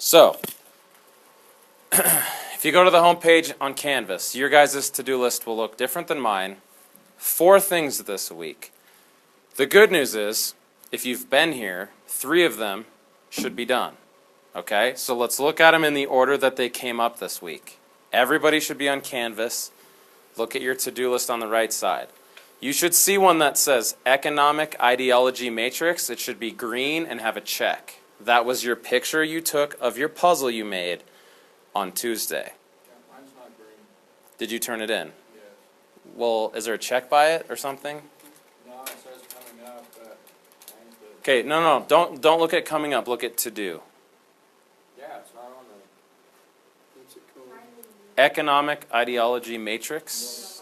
So, if you go to the home page on Canvas, your guys' to-do list will look different than mine. 4 things this week. The good news is, if you've been here, 3 of them should be done. Okay, so let's look at them in the order that they came up this week. Everybody should be on Canvas. Look at your to-do list on the right side. You should see one that says Economic Ideology Matrix. It should be green and have a check. That was your picture you took of your puzzle you made on Tuesday. Yeah, mine's not green. Did you turn it in? Yes. Well, is there a check by it or something? No, it says coming up, but mine's good. Okay, no, don't look at coming up. Look at to do. Yeah, it's not on the. What's it called? Economic Ideology Matrix.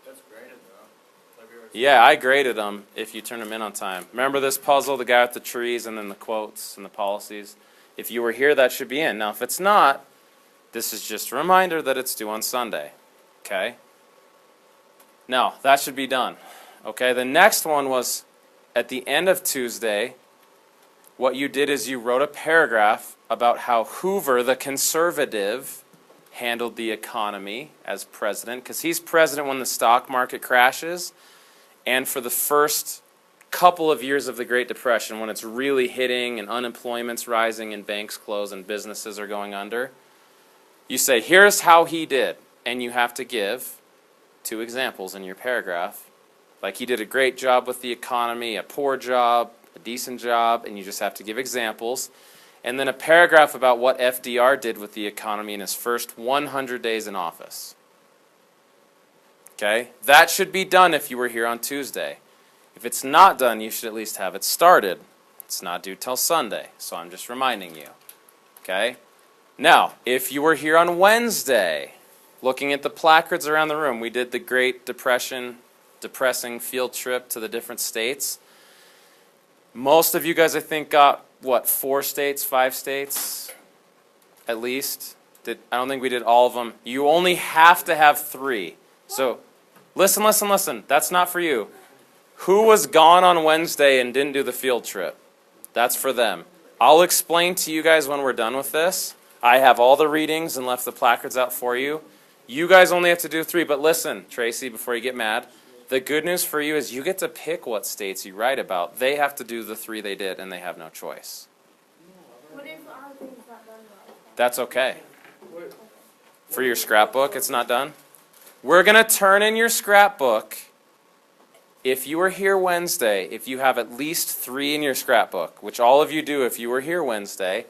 That's graded though. Yeah, I graded them if you turn them in on time. Remember this puzzle, the guy with the trees and then the quotes and the policies? If you were here, that should be in. Now, if it's not, this is just a reminder that it's due on Sunday. Okay? Now, that should be done. Okay, the next one was at the end of Tuesday. What you did is you wrote a paragraph about how Hoover, the conservative, handled the economy as president, because he's president when the stock market crashes, and for the first couple of years of the Great Depression, when it's really hitting and unemployment's rising and banks close and businesses are going under. You say, here's how he did, and you have to give 2 examples in your paragraph. Like, he did a great job with the economy, a poor job, a decent job, and you just have to give examples. And then a paragraph about what FDR did with the economy in his first 100 days in office. Okay? That should be done if you were here on Tuesday. If it's not done, you should at least have it started. It's not due till Sunday, so I'm just reminding you. Okay? Now, if you were here on Wednesday, looking at the placards around the room, we did the Great depressing field trip to the different states. Most of you guys, I think, got, 4 states, 5 states, at least? I don't think we did all of them. You only have to have 3. So, listen. That's not for you. Who was gone on Wednesday and didn't do the field trip? That's for them. I'll explain to you guys when we're done with this. I have all the readings and left the placards out for you. You guys only have to do 3, but listen, Tracy, before you get mad, the good news for you is you get to pick what states you write about. They have to do the 3 they did, and they have no choice. What if our thing's not done right? That's okay. For your scrapbook, it's not done? We're going to turn in your scrapbook. If you were here Wednesday, if you have at least 3 in your scrapbook, which all of you do if you were here Wednesday,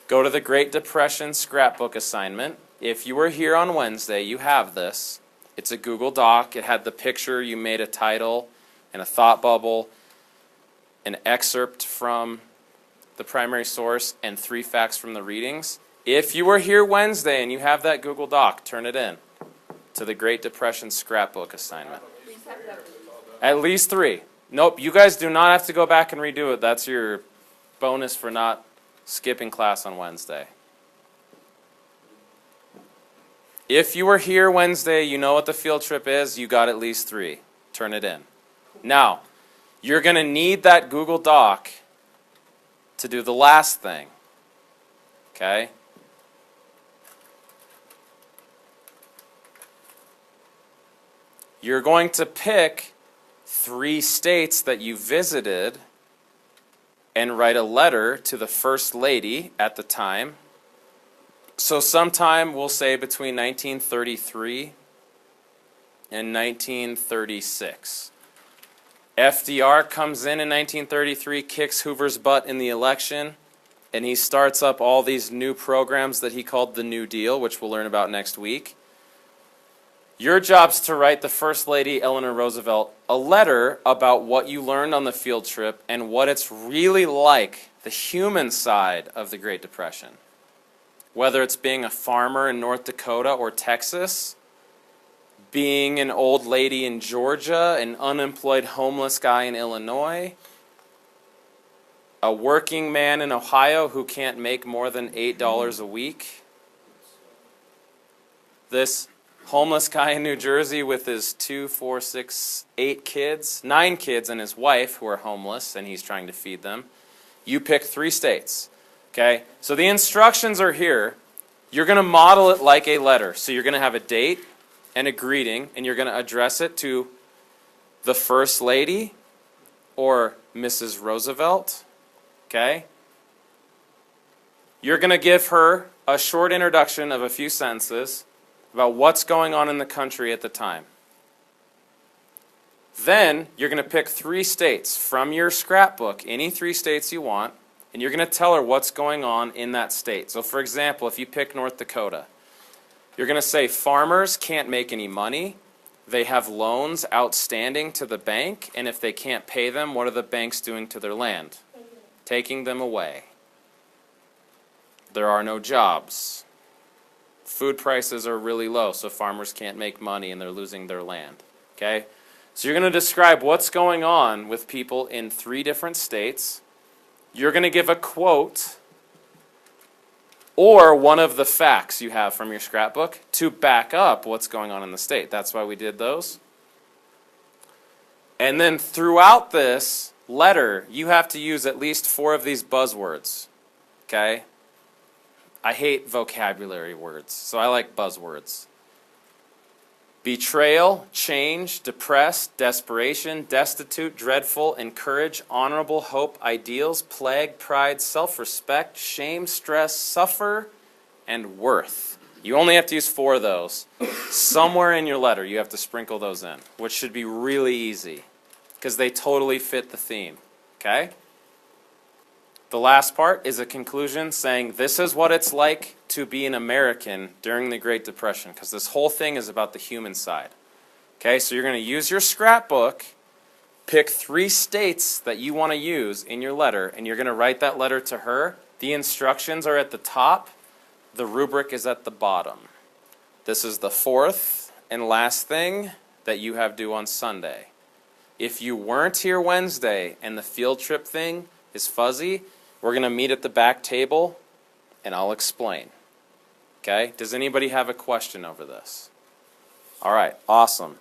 go to the Great Depression scrapbook assignment. If you were here on Wednesday, you have this. It's a Google Doc. It had the picture. You made a title and a thought bubble, an excerpt from the primary source, and 3 facts from the readings. If you were here Wednesday and you have that Google Doc, turn it in to the Great Depression scrapbook assignment. At least 3. Nope, you guys do not have to go back and redo it. That's your bonus for not skipping class on Wednesday. If you were here Wednesday, you know what the field trip is, you got at least 3. Turn it in. Now, you're going to need that Google Doc to do the last thing. Okay? You're going to pick 3 states that you visited and write a letter to the First Lady at the time. So sometime, we'll say between 1933 and 1936. FDR comes in 1933, kicks Hoover's butt in the election, and he starts up all these new programs that he called the New Deal, which we'll learn about next week. Your job's to write the First Lady, Eleanor Roosevelt, a letter about what you learned on the field trip and what it's really like, the human side of the Great Depression. Whether it's being a farmer in North Dakota or Texas, being an old lady in Georgia, an unemployed homeless guy in Illinois, a working man in Ohio who can't make more than $8 a week. This homeless guy in New Jersey with his 9 kids and his wife who are homeless and he's trying to feed them. You pick 3 states. Okay? So the instructions are here. You're going to model it like a letter. So you're going to have a date and a greeting, and you're going to address it to the First Lady or Mrs. Roosevelt. Okay? You're going to give her a short introduction of a few sentences about what's going on in the country at the time. Then you're going to pick 3 states from your scrapbook, any 3 states you want, and you're going to tell her what's going on in that state. So for example, if you pick North Dakota, you're going to say farmers can't make any money, they have loans outstanding to the bank, and if they can't pay them, what are the banks doing to their land? Taking them away. There are no jobs. Food prices are really low, so farmers can't make money and they're losing their land. Okay? So you're going to describe what's going on with people in 3 different states. You're going to give a quote or one of the facts you have from your scrapbook to back up what's going on in the state. That's why we did those. And then throughout this letter, you have to use at least 4 of these buzzwords. Okay? I hate vocabulary words, so I like buzzwords. Betrayal, change, depressed, desperation, destitute, dreadful, encourage, honorable, hope, ideals, plague, pride, self-respect, shame, stress, suffer, and worth. You only have to use 4 of those. Somewhere in your letter you have to sprinkle those in, which should be really easy because they totally fit the theme. Okay? The last part is a conclusion saying this is what it's like to be an American during the Great Depression, because this whole thing is about the human side. Okay, so you're going to use your scrapbook, pick 3 states that you want to use in your letter, and you're going to write that letter to her. The instructions are at the top. The rubric is at the bottom. This is the 4th and last thing that you have due on Sunday. If you weren't here Wednesday and the field trip thing is fuzzy, we're going to meet at the back table, and I'll explain. Okay? Does anybody have a question over this? All right, awesome.